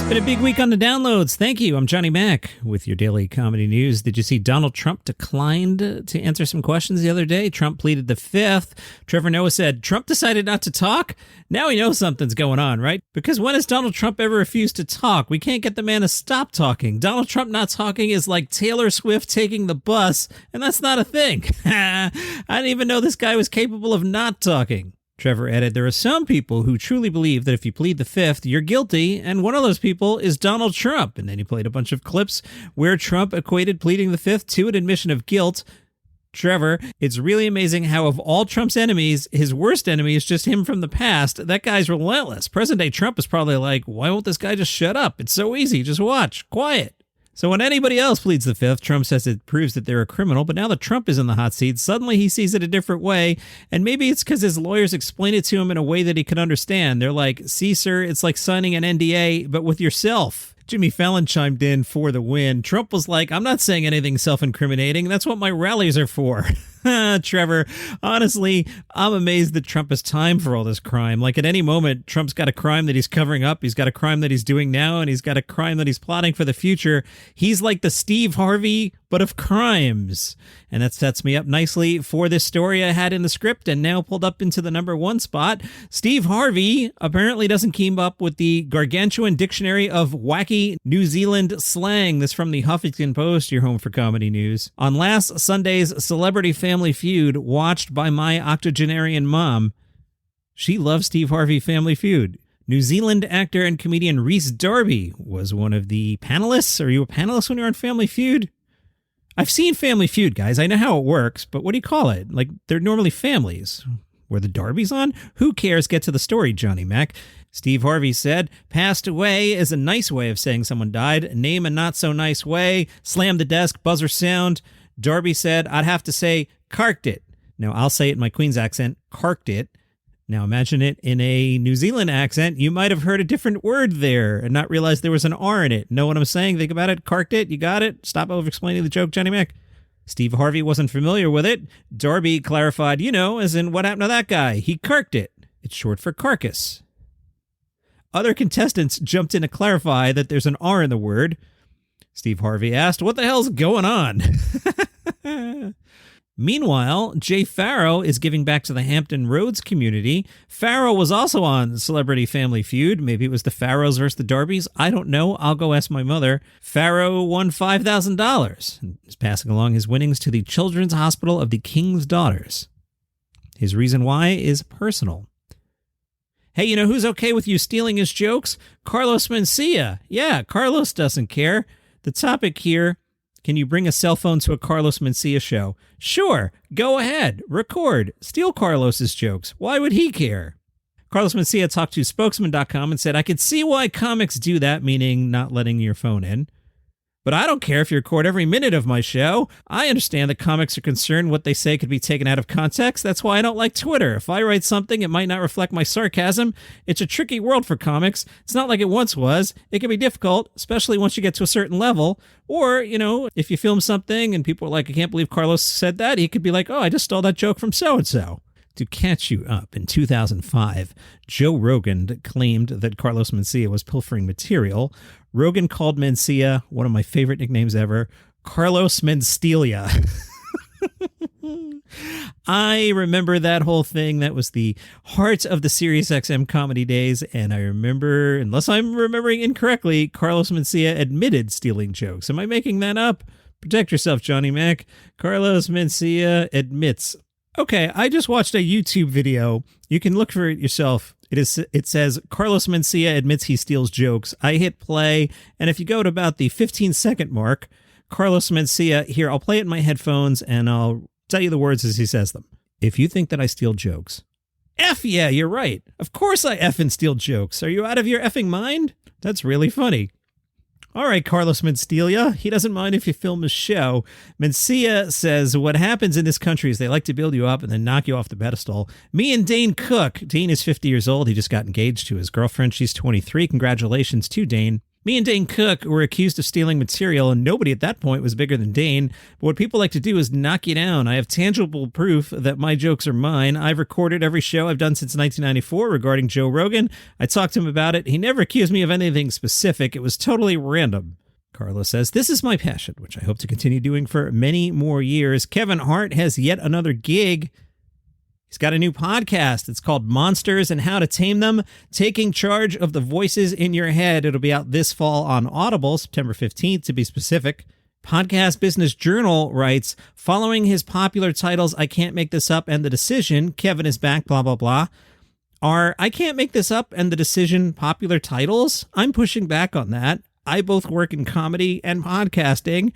Been a big week on the downloads. Thank you. I'm Johnny Mac with your daily comedy news. Did you see Donald Trump declined to answer some questions the other day? Trump pleaded the fifth. Trevor Noah said, Trump decided not to talk? Now we know something's going on, right? Because when has Donald Trump ever refused to talk? We can't get the man to stop talking. Donald Trump not talking is like Taylor Swift taking the bus, and that's not a thing. I didn't even know this guy was capable of not talking. Trevor added, there are some people who truly believe that if you plead the fifth, you're guilty, and one of those people is Donald Trump. And then he played a bunch of clips where Trump equated pleading the fifth to an admission of guilt. Trevor, it's really amazing how of all Trump's enemies, his worst enemy is just him from the past. That guy's relentless. Present-day Trump is probably like, why won't this guy just shut up? It's so easy. Just watch. Quiet. So when anybody else pleads the fifth, Trump says it proves that they're a criminal, but now that Trump is in the hot seat, suddenly he sees it a different way, and maybe it's because his lawyers explain it to him in a way that he can understand. They're like, see, sir, it's like signing an NDA, but with yourself. Jimmy Fallon chimed in for the win. Trump was like, I'm not saying anything self-incriminating. That's what my rallies are for. Trevor, honestly, I'm amazed that Trump has time for all this crime. Like at any moment, Trump's got a crime that he's covering up. He's got a crime that he's doing now, and he's got a crime that he's plotting for the future. He's like the Steve Harvey, but of crimes. And that sets me up nicely for this story I had in the script and now pulled up into the number one spot. Steve Harvey apparently doesn't keep up with the gargantuan dictionary of wacky New Zealand slang. This from the Huffington Post, your home for comedy news. On last Sunday's Celebrity Family Feud, watched by my octogenarian mom, she loves Steve Harvey Family Feud. New Zealand actor and comedian Rhys Darby was one of the panelists. Are you a panelist when you're on Family Feud? I've seen Family Feud, guys. I know how it works, but what do you call it? Like, they're normally families. Were the Darbys on? Who cares? Get to the story, Johnny Mac. Steve Harvey said, passed away is a nice way of saying someone died. Name a not so nice way. Slam the desk, buzzer sound. Darby said, I'd have to say, carked it. Now, I'll say it in my Queen's accent, carked it. Now, imagine it in a New Zealand accent. You might have heard a different word there and not realized there was an R in it. Know what I'm saying? Think about it. Carked it. You got it? Stop over-explaining the joke, Johnny Mac. Steve Harvey wasn't familiar with it. Darby clarified, as in what happened to that guy? He carked it. It's short for carcass. Other contestants jumped in to clarify that there's an R in the word. Steve Harvey asked, what the hell's going on? Meanwhile, Jay Farrow is giving back to the Hampton Roads community. Farrow was also on Celebrity Family Feud. Maybe it was the Farrows versus the Darbys. I don't know. I'll go ask my mother. Farrow won $5,000 and is passing along his winnings to the Children's Hospital of the King's Daughters. His reason why is personal. Hey, you know who's okay with you stealing his jokes? Carlos Mencia. Yeah, Carlos doesn't care. The topic here, can you bring a cell phone to a Carlos Mencia show? Sure, go ahead, record, steal Carlos's jokes. Why would he care? Carlos Mencia talked to spokesman.com and said, I could see why comics do that, meaning not letting your phone in. But I don't care if you record every minute of my show. I understand that comics are concerned what they say could be taken out of context. That's why I don't like Twitter. If I write something, it might not reflect my sarcasm. It's a tricky world for comics. It's not like it once was. It can be difficult, especially once you get to a certain level. Or, if you film something and people are like, I can't believe Carlos said that, he could be like, oh, I just stole that joke from so-and-so. To catch you up, in 2005, Joe Rogan claimed that Carlos Mencia was pilfering material. Rogan called Mencia, one of my favorite nicknames ever, Carlos Menstelia. I remember that whole thing. That was the heart of the SiriusXM comedy days, and I remember, unless I'm remembering incorrectly, Carlos Mencia admitted stealing jokes. Am I making that up? Protect yourself, Johnny Mac. Carlos Mencia admits. Okay, I just watched a YouTube video. You can look for it yourself. It says, Carlos Mencia admits he steals jokes. I hit play, and if you go to about the 15-second mark, Carlos Mencia, here, I'll play it in my headphones, and I'll tell you the words as he says them. If you think that I steal jokes. F yeah, you're right. Of course I effing steal jokes. Are you out of your effing mind? That's really funny. All right, Carlos Menstelia, he doesn't mind if you film his show. Mencia says, what happens in this country is they like to build you up and then knock you off the pedestal. Me and Dane Cook. Dane is 50 years old. He just got engaged to his girlfriend. She's 23. Congratulations to Dane. Me and Dane Cook were accused of stealing material, and nobody at that point was bigger than Dane. But what people like to do is knock you down. I have tangible proof that my jokes are mine. I've recorded every show I've done since 1994 regarding Joe Rogan. I talked to him about it. He never accused me of anything specific. It was totally random. Carlos says, this is my passion, which I hope to continue doing for many more years. Kevin Hart has yet another gig. He's got a new podcast. It's called Monsters and How to Tame Them, Taking Charge of the Voices in Your Head. It'll be out this fall on Audible, September 15th to be specific. Podcast Business Journal writes, following his popular titles, I Can't Make This Up and The Decision, Kevin is back, blah, blah, blah. Are I Can't Make This Up and The Decision popular titles? I'm pushing back on that. I both work in comedy and podcasting,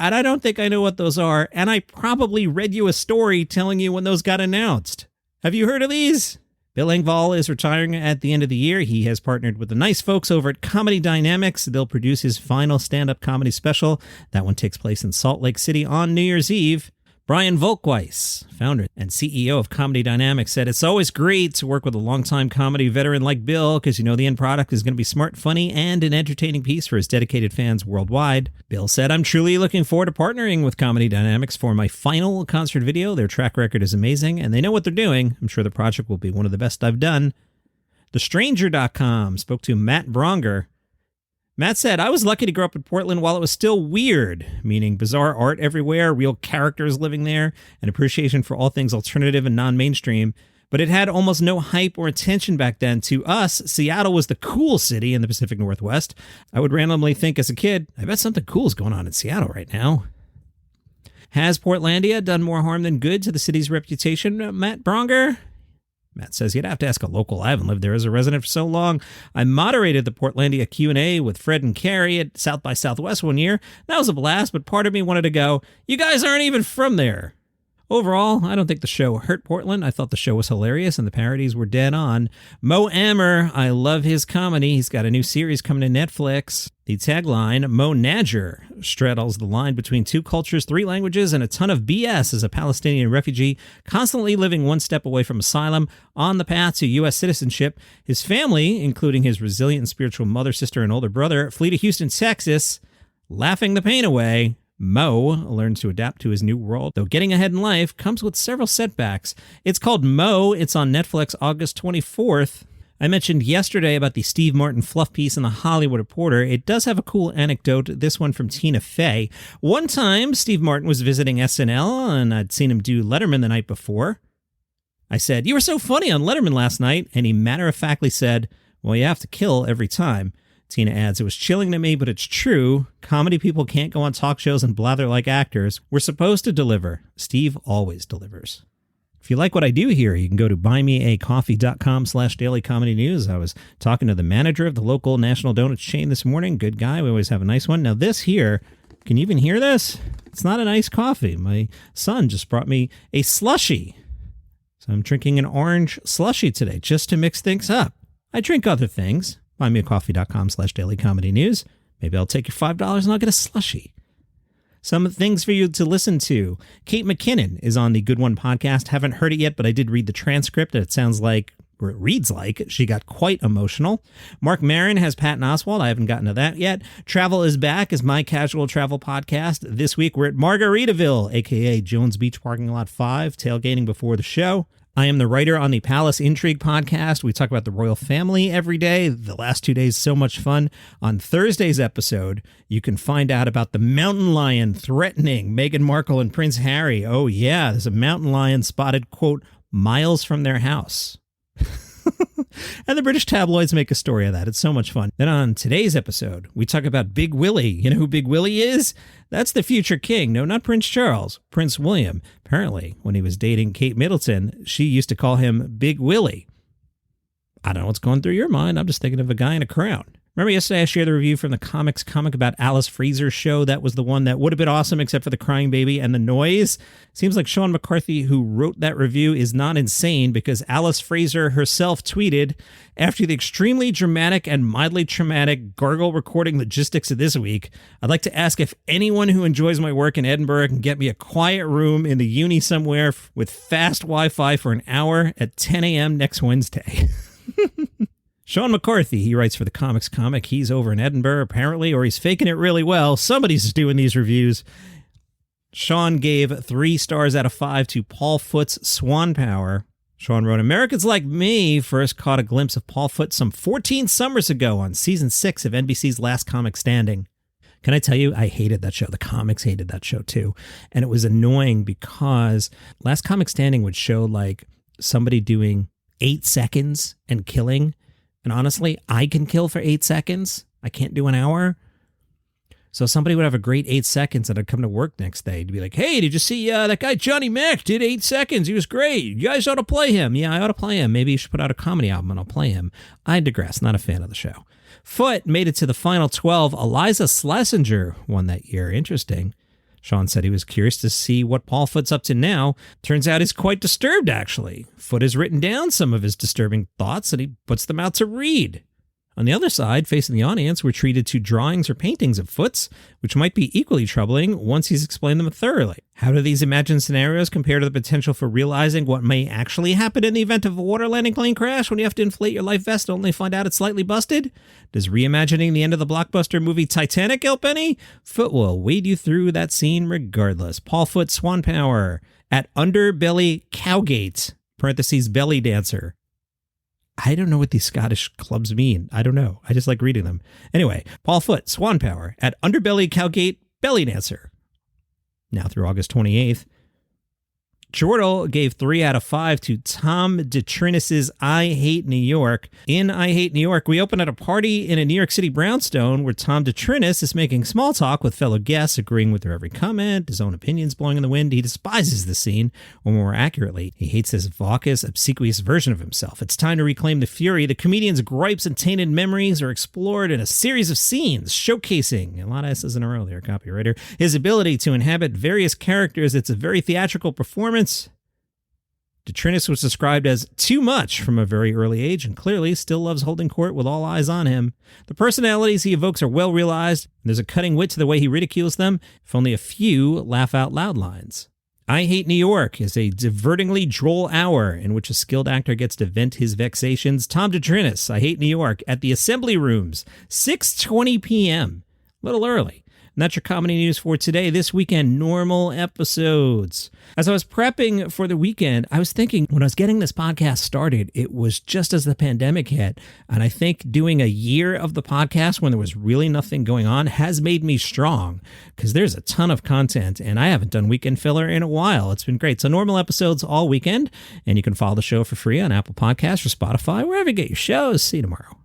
and I don't think I know what those are, and I probably read you a story telling you when those got announced. Have you heard of these? Bill Engvall is retiring at the end of the year. He has partnered with the nice folks over at Comedy Dynamics. They'll produce his final stand-up comedy special. That one takes place in Salt Lake City on New Year's Eve. Brian Volkweiss, founder and CEO of Comedy Dynamics, said, it's always great to work with a longtime comedy veteran like Bill because you know the end product is going to be smart, funny, and an entertaining piece for his dedicated fans worldwide. Bill said, I'm truly looking forward to partnering with Comedy Dynamics for my final concert video. Their track record is amazing, and they know what they're doing. I'm sure the project will be one of the best I've done. TheStranger.com spoke to Matt Bronger. Matt said, I was lucky to grow up in Portland while it was still weird, meaning bizarre art everywhere, real characters living there, and appreciation for all things alternative and non-mainstream. But it had almost no hype or attention back then. To us, Seattle was the cool city in the Pacific Northwest. I would randomly think as a kid, I bet something cool is going on in Seattle right now. Has Portlandia done more harm than good to the city's reputation, Matt Bronger? Matt says, you'd have to ask a local. I haven't lived there as a resident for so long. I moderated the Portlandia Q&A with Fred and Carrie at South by Southwest one year. That was a blast, but part of me wanted to go, you guys aren't even from there. Overall, I don't think the show hurt Portland. I thought the show was hilarious and the parodies were dead on. Mo Amer, I love his comedy. He's got a new series coming to Netflix. The tagline, Mo Nadger, straddles the line between two cultures, three languages, and a ton of BS as a Palestinian refugee, constantly living one step away from asylum, on the path to U.S. citizenship. His family, including his resilient and spiritual mother, sister, and older brother, flee to Houston, Texas, laughing the pain away. Mo learns to adapt to his new world, though getting ahead in life comes with several setbacks. It's called Mo. It's on Netflix August 24th. I mentioned yesterday about the Steve Martin fluff piece in The Hollywood Reporter. It does have a cool anecdote, this one from Tina Fey. One time, Steve Martin was visiting SNL, and I'd seen him do Letterman the night before. I said, you were so funny on Letterman last night, and he matter-of-factly said, well, you have to kill every time. Tina adds, it was chilling to me, but it's true. Comedy people can't go on talk shows and blather like actors. We're supposed to deliver. Steve always delivers. If you like what I do here, you can go to buymeacoffee.com/dailycomedynews. I was talking to the manager of the local National Donuts chain this morning. Good guy. We always have a nice one. Now this here, can you even hear this? It's not a nice coffee. My son just brought me a slushie. So I'm drinking an orange slushie today just to mix things up. I drink other things. buymeacoffee.com/dailycomedynews. Maybe I'll take your $5 and I'll get a slushie. Some things for you to listen to. Kate McKinnon is on the Good One podcast. Haven't heard it yet, but I did read the transcript. It sounds like, or it reads like, she got quite emotional. Mark Maron has Patton Oswalt. I haven't gotten to that yet. Travel is Back is my casual travel podcast. This week we're at Margaritaville, a.k.a. Jones Beach Parking Lot 5, tailgating before the show. I am the writer on the Palace Intrigue podcast. We talk about the royal family every day. The last 2 days, so much fun. On Thursday's episode, you can find out about the mountain lion threatening Meghan Markle and Prince Harry. Oh, yeah, there's a mountain lion spotted, quote, miles from their house. And the British tabloids make a story of that. It's so much fun. Then on today's episode, we talk about Big Willie. You know who Big Willie is? That's the future king. No, not Prince Charles. Prince William. Apparently, when he was dating Kate Middleton, she used to call him Big Willie. I don't know what's going through your mind. I'm just thinking of a guy in a crown. Remember yesterday I shared the review from the comic about Alice Fraser's show? That was the one that would have been awesome except for the crying baby and the noise. Seems like Sean McCarthy, who wrote that review, is not insane because Alice Fraser herself tweeted, after the extremely dramatic and mildly traumatic gargle recording logistics of this week, I'd like to ask if anyone who enjoys my work in Edinburgh can get me a quiet room in the uni somewhere with fast Wi-Fi for an hour at 10 a.m. next Wednesday. Sean McCarthy, he writes for the Comics Comic. He's over in Edinburgh, apparently, or he's faking it really well. Somebody's doing these reviews. Sean gave 3 stars out of 5 to Paul Foot's Swan Power. Sean wrote, Americans like me first caught a glimpse of Paul Foot some 14 summers ago on season 6 of NBC's Last Comic Standing. Can I tell you, I hated that show. The comics hated that show too. And it was annoying because Last Comic Standing would show like somebody doing 8 seconds and killing. And honestly, I can kill for 8 seconds. I can't do an hour. So somebody would have a great 8 seconds and I'd come to work next day to be like, hey, did you see that guy Johnny Mac did 8 seconds? He was great. You guys ought to play him. Yeah, I ought to play him. Maybe you should put out a comedy album and I'll play him. I digress. Not a fan of the show. Foot made it to the final 12. Eliza Schlesinger won that year. Interesting. Sean said he was curious to see what Paul Foot's up to now. Turns out he's quite disturbed, actually. Foot has written down some of his disturbing thoughts and he puts them out to read. On the other side, facing the audience, we're treated to drawings or paintings of Foot's, which might be equally troubling once he's explained them thoroughly. How do these imagined scenarios compare to the potential for realizing what may actually happen in the event of a water landing plane crash when you have to inflate your life vest and only find out it's slightly busted? Does reimagining the end of the blockbuster movie Titanic help any? Foot will wade you through that scene regardless. Paul Foot, Swan Power, at Underbelly Cowgate, parentheses belly dancer. I don't know what these Scottish clubs mean. I don't know. I just like reading them. Anyway, Paul Foot, Swan Power, at Underbelly Cowgate Belly Dancer. Now through August 28th. Jordal gave 3 out of 5 to Tom DeTrinis's I Hate New York. In I Hate New York, we open at a party in a New York City brownstone where Tom DeTrinis is making small talk with fellow guests, agreeing with their every comment, his own opinions blowing in the wind. He despises the scene, or more accurately, he hates this vacuous, obsequious version of himself. It's time to reclaim the fury. The comedian's gripes and tainted memories are explored in a series of scenes, showcasing, a lot of S's in a row there, copywriter, his ability to inhabit various characters. It's a very theatrical performance. DeTrinis was described as too much from a very early age and clearly still loves holding court with all eyes on him. The personalities he evokes are well realized, and there's a cutting wit to the way he ridicules them, if only a few laugh out loud lines. I Hate New York is a divertingly droll hour in which a skilled actor gets to vent his vexations. Tom DeTrinis, I Hate New York, at the Assembly Rooms, 6:20 p.m. A little early. And that's your comedy news for today. This weekend, normal episodes. As I was prepping for the weekend, I was thinking when I was getting this podcast started, it was just as the pandemic hit. And I think doing a year of the podcast when there was really nothing going on has made me strong because there's a ton of content and I haven't done weekend filler in a while. It's been great. So normal episodes all weekend, and you can follow the show for free on Apple Podcasts or Spotify, wherever you get your shows. See you tomorrow.